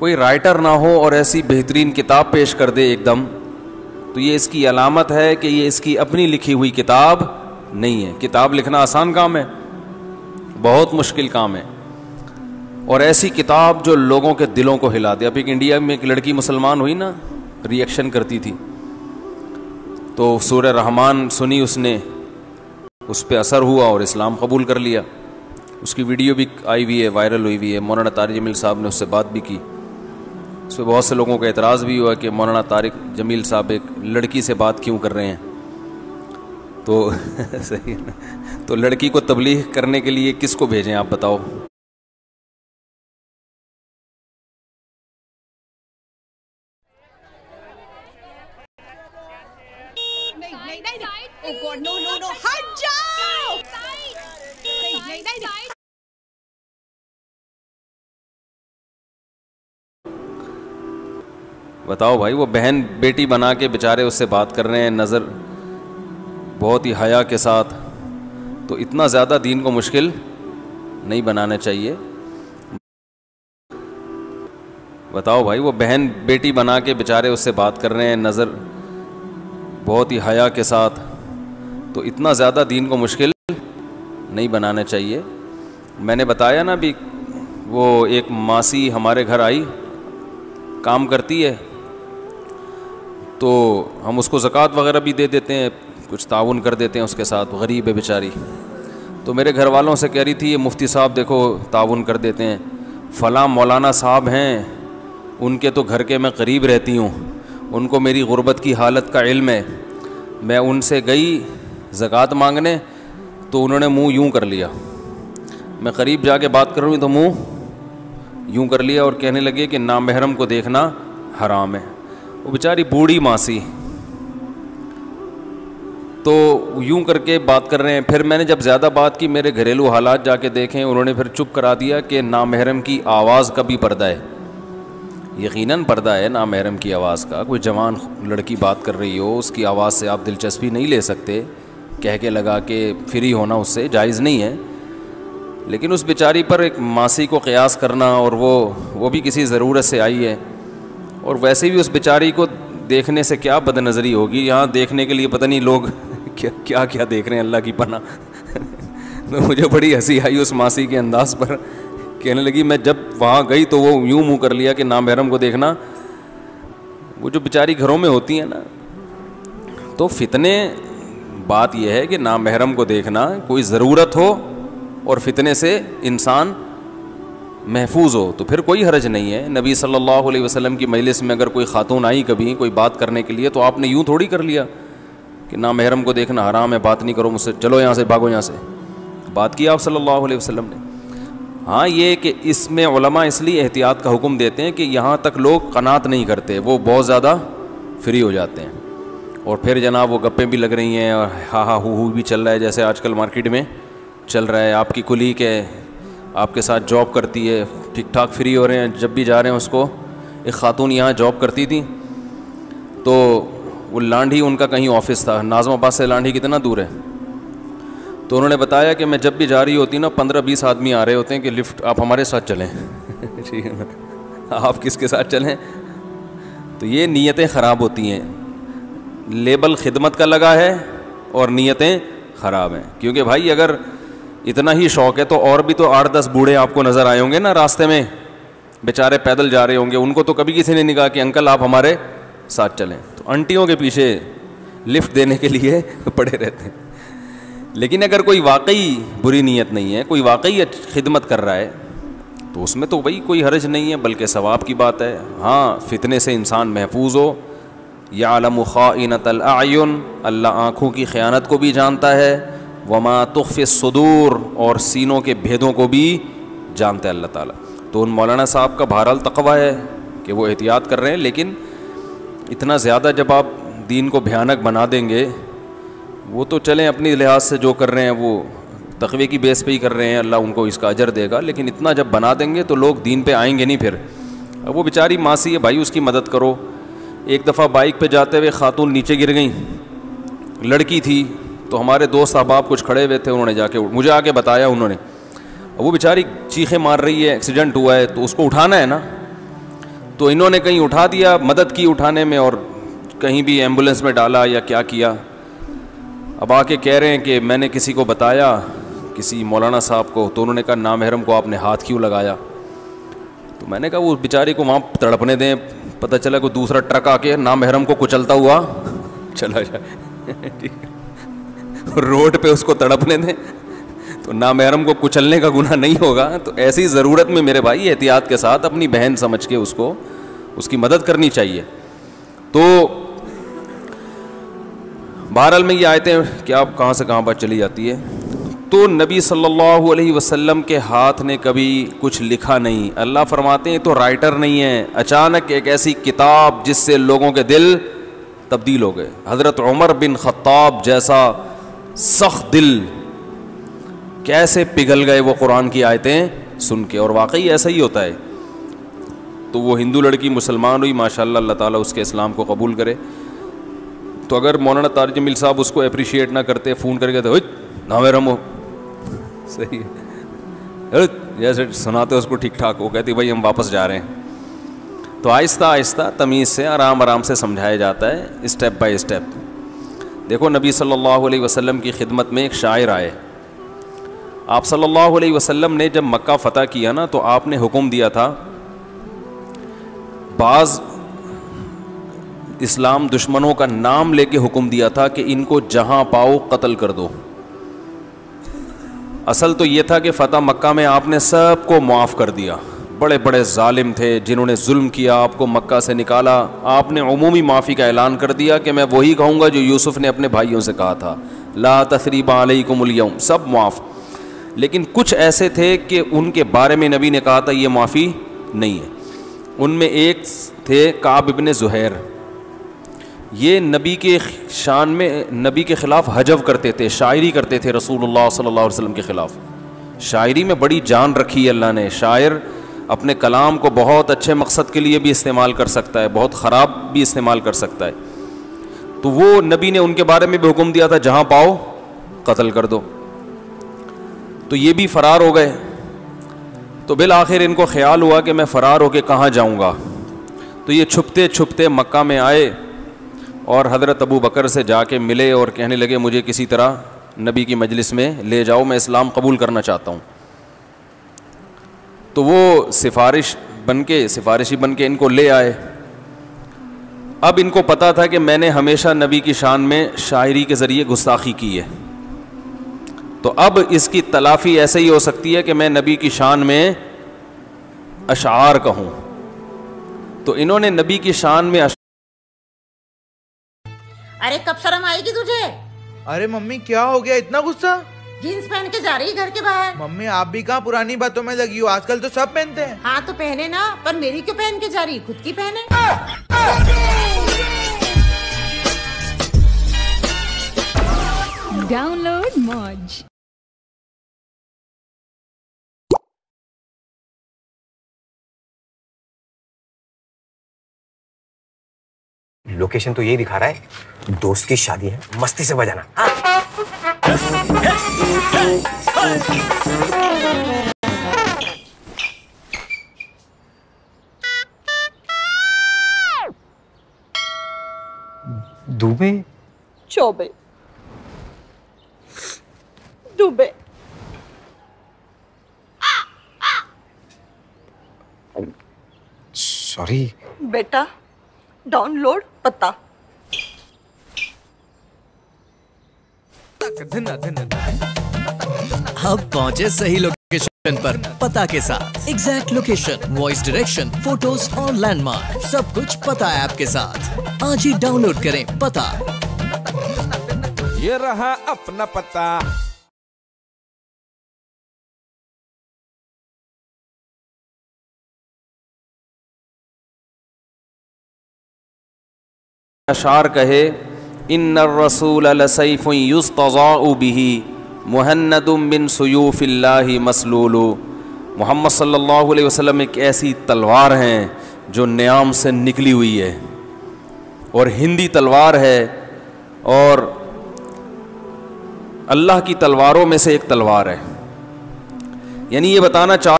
کوئی رائٹر نہ ہو اور ایسی بہترین کتاب پیش کر دے ایک دم، تو یہ اس کی علامت ہے کہ یہ اس کی اپنی لکھی ہوئی کتاب نہیں ہے. کتاب لکھنا آسان کام ہے، بہت مشکل کام ہے. اور ایسی کتاب جو لوگوں کے دلوں کو ہلا دے. اب ایک انڈیا میں ایک لڑکی مسلمان ہوئی نا، ریئیکشن کرتی تھی، تو سورہ رحمان سنی اس نے، اس پہ اثر ہوا اور اسلام قبول کر لیا. اس کی ویڈیو بھی آئی ہوئی ہے، وائرل ہوئی ہوئی ہے. مولانا طارق جمیل صاحب نے اس سے بات بھی کی. اس پہ بہت سے لوگوں کا اعتراض بھی ہوا کہ مولانا طارق جمیل صاحب ایک لڑکی سے بات کیوں کر رہے ہیں. تو صحیح نا، تو لڑکی کو تبلیغ کرنے کے لیے کس کو بھیجیں آپ بتاؤ؟ بتاؤ بھائی، وہ بہن بیٹی بنا کے بیچارے اس سے بات کر رہے ہیں، نظر بہت ہی حیا کے ساتھ. تو اتنا زیادہ دین کو مشکل نہیں بنانا چاہیے. بتاؤ بھائی، وہ بہن بیٹی بنا کے بیچارے اس سے بات کر رہے ہیں، نظر بہت ہی حیا کے ساتھ. تو اتنا زیادہ دین کو مشکل نہیں بنانا چاہیے. میں نے بتایا نا بھی، وہ ایک ماسی ہمارے گھر آئی، کام کرتی ہے، تو ہم اس کو زکوٰۃ وغیرہ بھی دے دیتے ہیں، کچھ تعاون کر دیتے ہیں اس کے ساتھ. غریب ہے بیچاری. تو میرے گھر والوں سے کہہ رہی تھی، یہ مفتی صاحب دیکھو تعاون کر دیتے ہیں، فلاں مولانا صاحب ہیں، ان کے تو گھر کے میں قریب رہتی ہوں، ان کو میری غربت کی حالت کا علم ہے. میں ان سے گئی زکوٰۃ مانگنے تو انہوں نے منہ یوں کر لیا. میں قریب جا کے بات کر رہی ہوں تو منہ یوں کر لیا اور کہنے لگے کہ نامحرم کو دیکھنا حرام ہے. وہ بیچاری بوڑھی ماسی، تو یوں کر کے بات کر رہے ہیں. پھر میں نے جب زیادہ بات کی، میرے گھریلو حالات جا کے دیکھیں، انہوں نے پھر چپ کرا دیا کہ نامحرم کی آواز کا بھی پردہ ہے. یقیناً پردہ ہے نامحرم کی آواز کا. کوئی جوان لڑکی بات کر رہی ہو، اس کی آواز سے آپ دلچسپی نہیں لے سکتے، کہہ کے لگا کے فری ہونا اس سے جائز نہیں ہے. لیکن اس بیچاری پر ایک ماسی کو قیاس کرنا، اور وہ بھی کسی ضرورت سے آئی ہے، اور ویسے بھی اس بیچاری کو دیکھنے سے کیا بد نظری ہوگی. یہاں دیکھنے کے لیے پتہ نہیں لوگ کیا کیا دیکھ رہے ہیں، اللہ کی پناہ. تو مجھے بڑی ہنسی آئی اس ماسی کے انداز پر. کہنے لگی میں جب وہاں گئی تو وہ یوں منہ کر لیا کہ نامحرم کو دیکھنا. وہ جو بیچاری گھروں میں ہوتی ہیں نا، تو فتنے، بات یہ ہے کہ نامحرم کو دیکھنا کوئی ضرورت ہو اور فتنے سے انسان محفوظ ہو تو پھر کوئی حرج نہیں ہے. نبی صلی اللہ علیہ وسلم کی مجلس میں اگر کوئی خاتون آئی کبھی کوئی بات کرنے کے لیے، تو آپ نے یوں تھوڑی کر لیا کہ نامحرم کو دیکھنا حرام ہے، بات نہیں کرو مجھ سے، چلو یہاں سے، بھاگو یہاں سے. بات کی آپ صلی اللہ علیہ وسلم نے. ہاں یہ کہ اس میں علماء اس لیے احتیاط کا حکم دیتے ہیں کہ یہاں تک لوگ قناعت نہیں کرتے، وہ بہت زیادہ فری ہو جاتے ہیں، اور پھر جناب وہ گپیں بھی لگ رہی ہیں اور ہاں ہاں ہو بھی چل رہا ہے، جیسے آج کل مارکیٹ میں چل رہا ہے. آپ کی کلیگ ہے، آپ کے ساتھ جاب کرتی ہے، ٹھیک ٹھاک فری ہو رہے ہیں، جب بھی جا رہے ہیں اس کو. ایک خاتون یہاں جاب کرتی تھی، تو وہ لانڈھی ان کا کہیں آفس تھا، ناظم آباد سے لانڈھی کتنا دور ہے. تو انہوں نے بتایا کہ میں جب بھی جا رہی ہوتی نا، 15-20 آدمی آ رہے ہوتے ہیں کہ لفٹ آپ ہمارے ساتھ چلیں. ٹھیک ہے نا، آپ کس کے ساتھ چلیں؟ تو یہ نیتیں خراب ہوتی ہیں. لیبل خدمت کا لگا ہے اور نیتیں خراب ہیں. کیونکہ بھائی اگر اتنا ہی شوق ہے تو اور بھی تو 8-10 بوڑھے آپ کو نظر آئے ہوں گے نا راستے میں، بیچارے پیدل جا رہے ہوں گے، ان کو تو کبھی کسی نے نہیں کہا کہ انکل آپ ہمارے ساتھ چلیں. تو انٹیوں کے پیچھے لفٹ دینے کے لیے پڑے رہتے ہیں. لیکن اگر کوئی واقعی بری نیت نہیں ہے، کوئی واقعی خدمت کر رہا ہے، تو اس میں تو بھائی کوئی حرج نہیں ہے، بلکہ ثواب کی بات ہے. ہاں فتنے سے انسان محفوظ ہو. یعلم خائنۃ الاعین، اللہ آنکھوں کی خیانت کو بھی جانتا ہے. وما تخفی الصدور، اور سینوں کے بھیدوں کو بھی جانتا ہے اللہ تعالیٰ. تو ان مولانا صاحب کا بہرحال تقویٰ ہے کہ وہ احتیاط کر رہے ہیں، لیکن اتنا زیادہ جب آپ دین کو بھیانک بنا دیں گے، وہ تو چلیں اپنی لحاظ سے جو کر رہے ہیں وہ تقوی کی بیس پہ ہی کر رہے ہیں، اللہ ان کو اس کا اجر دے گا. لیکن اتنا جب بنا دیں گے تو لوگ دین پہ آئیں گے نہیں. پھر اب وہ بیچاری ماسی ہے بھائی، اس کی مدد کرو. ایک دفعہ بائک پہ جاتے ہوئے خاتون نیچے گر گئیں، لڑکی تھی، تو ہمارے دوست احباب کچھ کھڑے ہوئے تھے، انہوں نے جا کے مجھے آ کے بتایا انہوں نے. وہ بیچاری چیخیں مار رہی ہے، ایکسیڈنٹ ہوا ہے، تو اس کو اٹھانا ہے نا. تو انہوں نے کہیں اٹھا دیا, مدد کی اٹھانے میں, اور کہیں بھی ایمبولینس میں ڈالا یا کیا کیا. اب آ کے کہہ رہے ہیں کہ میں نے کسی کو بتایا, کسی مولانا صاحب کو, تو انہوں نے کہا نامحرم کو آپ نے ہاتھ کیوں لگایا. تو میں نے کہا وہ بیچارے کو وہاں تڑپنے دیں, پتہ چلا کوئی دوسرا ٹرک آ کے نامحرم کو کچلتا ہوا چلا جائے, روڈ پہ اس کو تڑپنے دیں, تو نامحرم کو کچلنے کا گناہ نہیں ہوگا. تو ایسی ضرورت میں میرے بھائی احتیاط کے ساتھ اپنی بہن سمجھ کے اس کو, اس کی مدد کرنی چاہیے. تو بہرحال میں یہ آیتیں کہ آپ کہاں سے کہاں بات چلی جاتی ہے. تو نبی صلی اللہ علیہ وسلم کے ہاتھ نے کبھی کچھ لکھا نہیں. اللہ فرماتے ہیں تو رائٹر نہیں ہے, اچانک ایک ایسی کتاب جس سے لوگوں کے دل تبدیل ہو گئے. حضرت عمر بن خطاب جیسا سخت دل کیسے پگھل گئے وہ قرآن کی آیتیں سن کے, اور واقعی ایسا ہی ہوتا ہے. تو وہ ہندو لڑکی مسلمان ہوئی, ماشاءاللہ, اللہ تعالیٰ اس کے اسلام کو قبول کرے. تو اگر مولانا طارق جمیل صاحب اس کو اپریشیٹ نہ کرتے, فون کر کے تو نامحرم ہو, صحیح ہے, جیسے سناتے اس کو ٹھیک ٹھاک, وہ کہتی بھائی ہم واپس جا رہے ہیں. تو آہستہ آہستہ تمیز سے آرام آرام سے سمجھایا جاتا ہے, اسٹیپ بائی اسٹیپ. دیکھو نبی صلی اللہ علیہ وسلم کی خدمت میں ایک شاعر آئے. آپ صلی اللہ علیہ وسلم نے جب مکہ فتح کیا نا, تو آپ نے حکم دیا تھا, بعض اسلام دشمنوں کا نام لے کے حکم دیا تھا کہ ان کو جہاں پاؤ قتل کر دو. اصل تو یہ تھا کہ فتح مکہ میں آپ نے سب کو معاف کر دیا. بڑے بڑے ظالم تھے جنہوں نے ظلم کیا, آپ کو مکہ سے نکالا, آپ نے عمومی معافی کا اعلان کر دیا کہ میں وہی کہوں گا جو یوسف نے اپنے بھائیوں سے کہا تھا, لا تثریب علیکم اليوم, سب معاف. لیکن کچھ ایسے تھے کہ ان کے بارے میں نبی نے کہا تھا یہ معافی نہیں ہے. ان میں ایک تھے کعب ابن زہیر. یہ نبی کے شان میں نبی کے خلاف حجو کرتے تھے, شاعری کرتے تھے رسول اللہ صلی اللہ علیہ وسلم کے خلاف. شاعری میں بڑی جان رکھی ہے اللہ نے. شاعر اپنے کلام کو بہت اچھے مقصد کے لیے بھی استعمال کر سکتا ہے, بہت خراب بھی استعمال کر سکتا ہے. تو وہ نبی نے ان کے بارے میں بھی حکم دیا تھا جہاں پاؤ قتل کر دو. تو یہ بھی فرار ہو گئے. تو بالآخر ان کو خیال ہوا کہ میں فرار ہو کے کہاں جاؤں گا. تو یہ چھپتے چھپتے مکہ میں آئے اور حضرت ابو بکر سے جا کے ملے اور کہنے لگے مجھے کسی طرح نبی کی مجلس میں لے جاؤ, میں اسلام قبول کرنا چاہتا ہوں. تو وہ سفارشی بن کے ان کو لے آئے. اب ان کو پتا تھا کہ میں نے ہمیشہ نبی کی شان میں شاعری کے ذریعے گستاخی کی ہے, تو اب اس کی تلافی ایسے ہی ہو سکتی ہے کہ میں نبی کی شان میں اشعار کہوں. تو انہوں نے نبی کی شان میں ارے کب شرم آئے گی تجھے؟ ارے ممی کیا ہو گیا اتنا غصہ؟ جینس پہن کے جا رہی گھر کے باہر. ممی آپ بھی کہاں پرانی باتوں میں لگی ہو, آج کل تو سب پہنتے ہیں. ہاں تو پہنے نا, پر میری کیوں پہن کے جا رہی, خود کی پہنے. ڈاؤن لوڈ موج. لوکیشن تو یہی دکھا رہا ہے, دوست کی شادی ہے, مستی سے بجانا. دوبے چوبے دوبے. سوری بیٹا ڈاؤن لوڈ پتا. اب پہنچے صحیح لوکیشن پر پتا کے ساتھ. Exact location, voice direction, photos اور لینڈ مارک, سب کچھ پتا ایپ کے ساتھ. آج ہی ڈاؤن لوڈ کریں پتا. یہ رہا اپنا پتا. اشعار کہے ان الرسول لسیف یستضاء به مہند من سیوف اللہ مسلول. محمد صلی اللہ علیہ وسلم ایک ایسی تلوار ہیں جو نیام سے نکلی ہوئی ہے, اور ہندی تلوار ہے, اور اللہ کی تلواروں میں سے ایک تلوار ہے. یعنی یہ بتانا چاہ